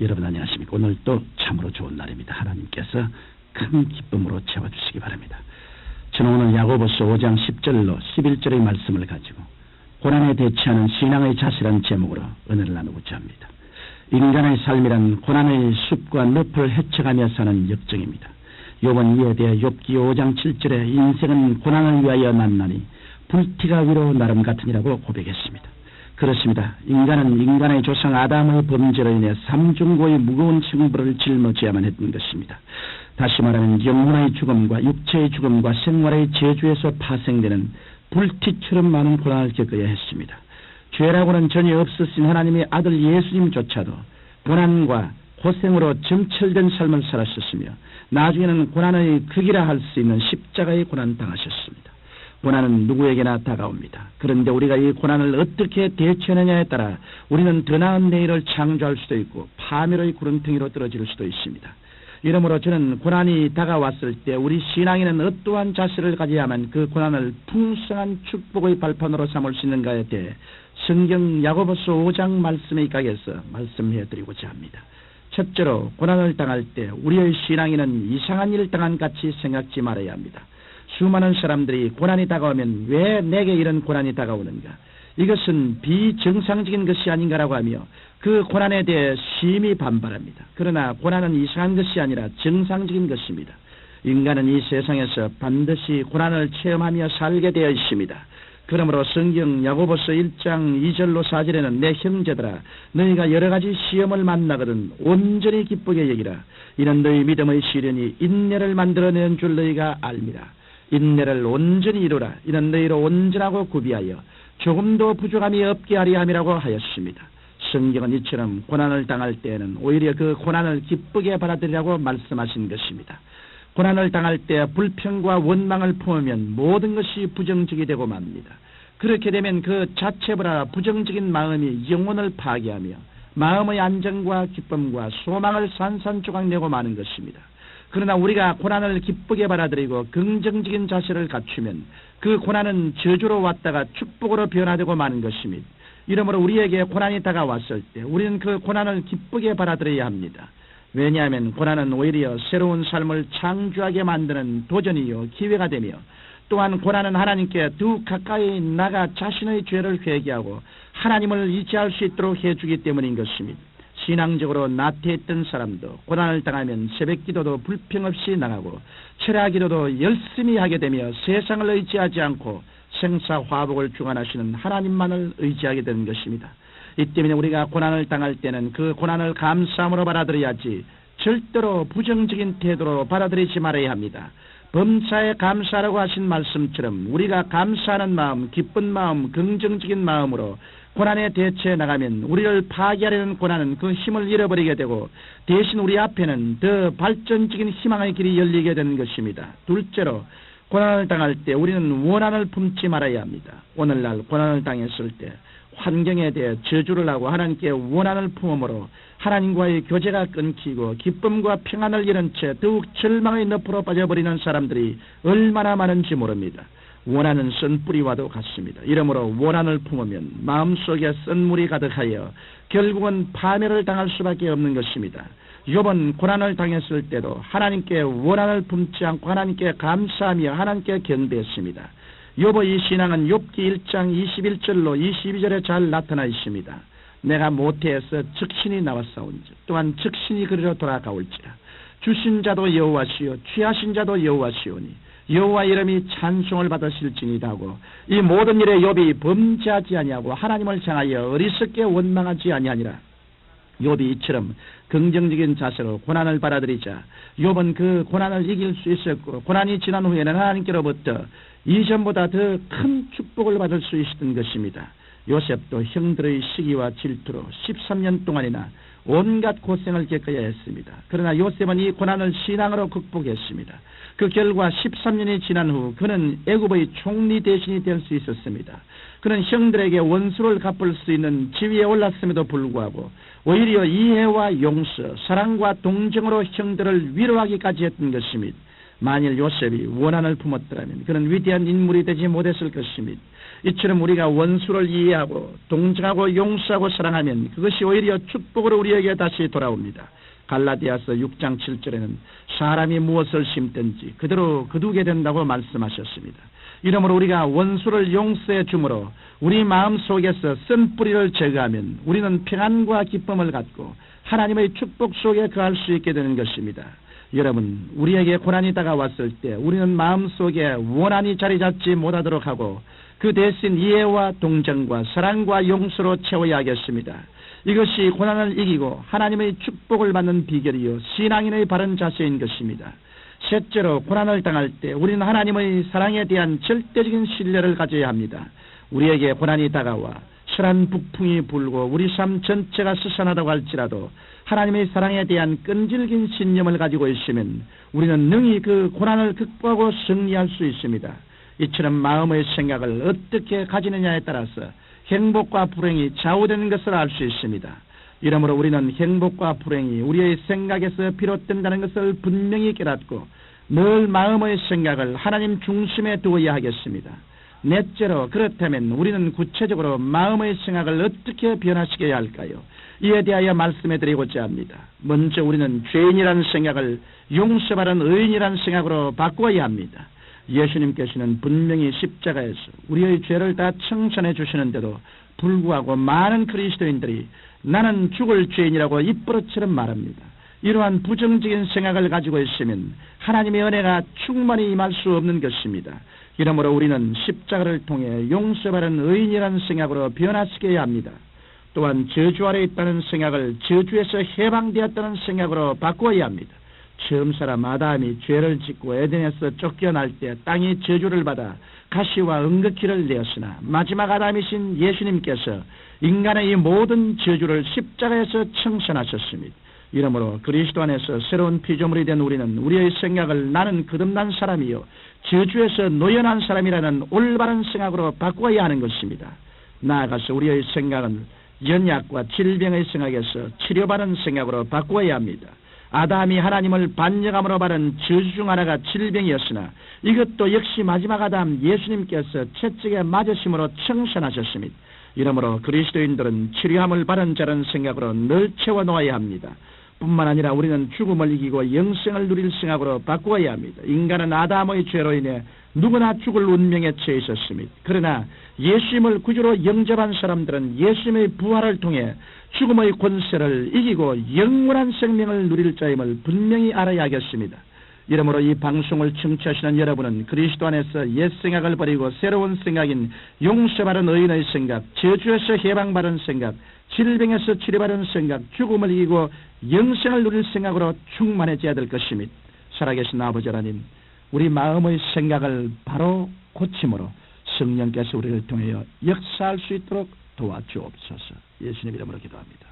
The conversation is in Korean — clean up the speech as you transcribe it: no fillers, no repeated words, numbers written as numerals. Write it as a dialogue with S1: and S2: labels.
S1: 여러분 안녕하십니까? 오늘 또 참으로 좋은 날입니다. 하나님께서 큰 기쁨으로 채워주시기 바랍니다. 저는 오늘 야고보서 5장 10절로 11절의 말씀을 가지고 고난에 대처하는 신앙의 자세라는 제목으로 은혜를 나누고자 합니다. 인간의 삶이란 고난의 숲과 늪을 헤쳐가며 사는 역정입니다. 욥은 이에 대해 욥기 5장 7절에 인생은 고난을 위하여 났나니 불티가 위로 나름 같으니라고 고백했습니다. 그렇습니다. 인간은 인간의 조상 아담의 범죄로 인해 삼중고의 무거운 징벌을 짊어져야만 했던 것입니다. 다시 말하면 영혼의 죽음과 육체의 죽음과 생활의 저주에서 파생되는 불티처럼 많은 고난을 겪어야 했습니다. 죄라고는 전혀 없으신 하나님의 아들 예수님조차도 고난과 고생으로 점철된 삶을 살았었으며 나중에는 고난의 극이라 할 수 있는 십자가의 고난 당하셨습니다. 고난은 누구에게나 다가옵니다. 그런데 우리가 이 고난을 어떻게 대처하느냐에 따라 우리는 더 나은 내일을 창조할 수도 있고 파멸의 구렁텅이로 떨어질 수도 있습니다. 이러므로 저는 고난이 다가왔을 때 우리 신앙인은 어떠한 자세를 가져야만 그 고난을 풍성한 축복의 발판으로 삼을 수 있는가에 대해 성경 야고보서 5장 말씀에 입각해서 말씀해드리고자 합니다. 첫째로 고난을 당할 때 우리의 신앙인은 이상한 일을 당한 같이 생각지 말아야 합니다. 수많은 사람들이 고난이 다가오면 왜 내게 이런 고난이 다가오는가? 이것은 비정상적인 것이 아닌가라고 하며 그 고난에 대해 심히 반발합니다. 그러나 고난은 이상한 것이 아니라 정상적인 것입니다. 인간은 이 세상에서 반드시 고난을 체험하며 살게 되어 있습니다. 그러므로 성경 야고보서 1장 2절로 4절에는 내 형제들아 너희가 여러 가지 시험을 만나거든 온전히 기쁘게 여기라. 이는 너희 믿음의 시련이 인내를 만들어내는 줄 너희가 알미라. 인내를 온전히 이루라. 이는 너희로 온전하고 구비하여 조금도 부족함이 없게 하려 함이라고 하였습니다. 성경은 이처럼 고난을 당할 때에는 오히려 그 고난을 기쁘게 받아들이라고 말씀하신 것입니다. 고난을 당할 때 불평과 원망을 품으면 모든 것이 부정적이 되고 맙니다. 그렇게 되면 그 자체보다 부정적인 마음이 영혼을 파괴하며 마음의 안정과 기쁨과 소망을 산산조각내고 마는 것입니다. 그러나 우리가 고난을 기쁘게 받아들이고 긍정적인 자세를 갖추면 그 고난은 저주로 왔다가 축복으로 변화되고 마는 것입니다. 이러므로 우리에게 고난이 다가왔을 때 우리는 그 고난을 기쁘게 받아들여야 합니다. 왜냐하면 고난은 오히려 새로운 삶을 창조하게 만드는 도전이요 기회가 되며 또한 고난은 하나님께 더욱 가까이 나가 자신의 죄를 회개하고 하나님을 의지할 수 있도록 해주기 때문인 것입니다. 신앙적으로 나태했던 사람도 고난을 당하면 새벽기도도 불평 없이 나가고 철야기도도 열심히 하게 되며 세상을 의지하지 않고 생사화복을 주관하시는 하나님만을 의지하게 되는 것입니다. 이 때문에 우리가 고난을 당할 때는 그 고난을 감사함으로 받아들여야지 절대로 부정적인 태도로 받아들이지 말아야 합니다. 범사에 감사라고 하신 말씀처럼 우리가 감사하는 마음, 기쁜 마음, 긍정적인 마음으로 고난에 대처해 나가면 우리를 파괴하려는 고난은 그 힘을 잃어버리게 되고 대신 우리 앞에는 더 발전적인 희망의 길이 열리게 되는 것입니다. 둘째로 고난을 당할 때 우리는 원한을 품지 말아야 합니다. 오늘날 고난을 당했을 때 환경에 대해 저주를 하고 하나님께 원한을 품음으로 하나님과의 교제가 끊기고 기쁨과 평안을 잃은 채 더욱 절망의 늪으로 빠져버리는 사람들이 얼마나 많은지 모릅니다. 원한은 쓴 뿌리와도 같습니다. 이러므로 원한을 품으면 마음속에 쓴 물이 가득하여 결국은 파멸을 당할 수밖에 없는 것입니다. 욥은 고난을 당했을 때도 하나님께 원한을 품지 않고 하나님께 감사하며 하나님께 경배했습니다. 욥의 이 신앙은 욥기 1장 21절로 22절에 잘 나타나 있습니다. 내가 모태에서 즉신이 나왔사온즉 또한 즉신이 그리로 돌아가올지라. 주신 자도 여호와시요 취하신 자도 여호와시오니 여호와 이름이 찬송을 받으실지니라 하고 이 모든 일에 욥이 범죄하지 아니하고 하나님을 향하여 어리석게 원망하지 아니하니라. 욥이 이처럼 긍정적인 자세로 고난을 받아들이자 욥은 그 고난을 이길 수 있었고 고난이 지난 후에는 하나님께로부터 이전보다 더 큰 축복을 받을 수 있었던 것입니다. 요셉도 형들의 시기와 질투로 13년 동안이나 온갖 고생을 겪어야 했습니다. 그러나 요셉은 이 고난을 신앙으로 극복했습니다. 그 결과 13년이 지난 후 그는 애굽의 총리 대신이 될 수 있었습니다. 그는 형들에게 원수를 갚을 수 있는 지위에 올랐음에도 불구하고 오히려 이해와 용서, 사랑과 동정으로 형들을 위로하기까지 했던 것입니다. 만일 요셉이 원한을 품었더라면 그는 위대한 인물이 되지 못했을 것입니다. 이처럼 우리가 원수를 이해하고 동정하고 용서하고 사랑하면 그것이 오히려 축복으로 우리에게 다시 돌아옵니다. 갈라디아서 6장 7절에는 사람이 무엇을 심든지 그대로 거두게 된다고 말씀하셨습니다. 이러므로 우리가 원수를 용서해 주므로 우리 마음속에서 쓴 뿌리를 제거하면 우리는 평안과 기쁨을 갖고 하나님의 축복 속에 거할 수 있게 되는 것입니다. 여러분, 우리에게 고난이 다가왔을 때 우리는 마음속에 원한이 자리 잡지 못하도록 하고 그 대신 이해와 동정과 사랑과 용서로 채워야 하겠습니다. 이것이 고난을 이기고 하나님의 축복을 받는 비결이요 신앙인의 바른 자세인 것입니다. 셋째로, 고난을 당할 때 우리는 하나님의 사랑에 대한 절대적인 신뢰를 가져야 합니다. 우리에게 고난이 다가와 설한 북풍이 불고 우리 삶 전체가 스산하다고 할지라도 하나님의 사랑에 대한 끈질긴 신념을 가지고 있으면 우리는 능히 그 고난을 극복하고 승리할 수 있습니다. 이처럼 마음의 생각을 어떻게 가지느냐에 따라서 행복과 불행이 좌우되는 것을 알 수 있습니다. 이러므로 우리는 행복과 불행이 우리의 생각에서 비롯된다는 것을 분명히 깨닫고 늘 마음의 생각을 하나님 중심에 두어야 하겠습니다. 넷째로, 그렇다면 우리는 구체적으로 마음의 생각을 어떻게 변화시켜야 할까요? 이에 대하여 말씀해 드리고자 합니다. 먼저 우리는 죄인이라는 생각을 용서받은 의인이라는 생각으로 바꾸어야 합니다. 예수님께서는 분명히 십자가에서 우리의 죄를 다 청산해 주시는데도 불구하고 많은 그리스도인들이 나는 죽을 죄인이라고 입버릇처럼 말합니다. 이러한 부정적인 생각을 가지고 있으면 하나님의 은혜가 충만히 임할 수 없는 것입니다. 이러므로 우리는 십자가를 통해 용서받은 의인이라는 생각으로 변화시켜야 합니다. 또한 저주 아래 있다는 생각을 저주에서 해방되었다는 생각으로 바꾸어야 합니다. 처음 사람 아담이 죄를 짓고 에덴에서 쫓겨날 때 땅이 저주를 받아 가시와 응급기를 내었으나 마지막 아담이신 예수님께서 인간의 이 모든 저주를 십자가에서 청산하셨습니다. 이러므로 그리스도 안에서 새로운 피조물이 된 우리는 우리의 생각을 나는 거듭난 사람이요 저주에서 노연한 사람이라는 올바른 생각으로 바꾸어야 하는 것입니다. 나아가서 우리의 생각은 연약과 질병의 생각에서 치료받은 생각으로 바꾸어야 합니다. 아담이 하나님을 반역함으로 받은 저주 중 하나가 질병이었으나 이것도 역시 마지막 아담 예수님께서 채찍에 맞으심으로 청산하셨습니다. 이러므로 그리스도인들은 치료함을 받은 자라는 생각으로 늘 채워놓아야 합니다. 뿐만 아니라 우리는 죽음을 이기고 영생을 누릴 생각으로 바꾸어야 합니다. 인간은 아담의 죄로 인해 누구나 죽을 운명에 처해 있었습니다. 그러나 예수님을 구주로 영접한 사람들은 예수님의 부활을 통해 죽음의 권세를 이기고 영원한 생명을 누릴 자임을 분명히 알아야 하겠습니다. 이러므로 이 방송을 청취하시는 여러분은 그리스도 안에서 옛 생각을 버리고 새로운 생각인 용서받은 의인의 생각, 저주에서 해방받은 생각, 질병에서 치료받은 생각, 죽음을 이기고 영생을 누릴 생각으로 충만해져야 될 것입니다. 살아계신 아버지 하나님, 우리 마음의 생각을 바로 고침으로 성령께서 우리를 통하여 역사할 수 있도록 도와주옵소서. 예수님 이름으로 기도합니다.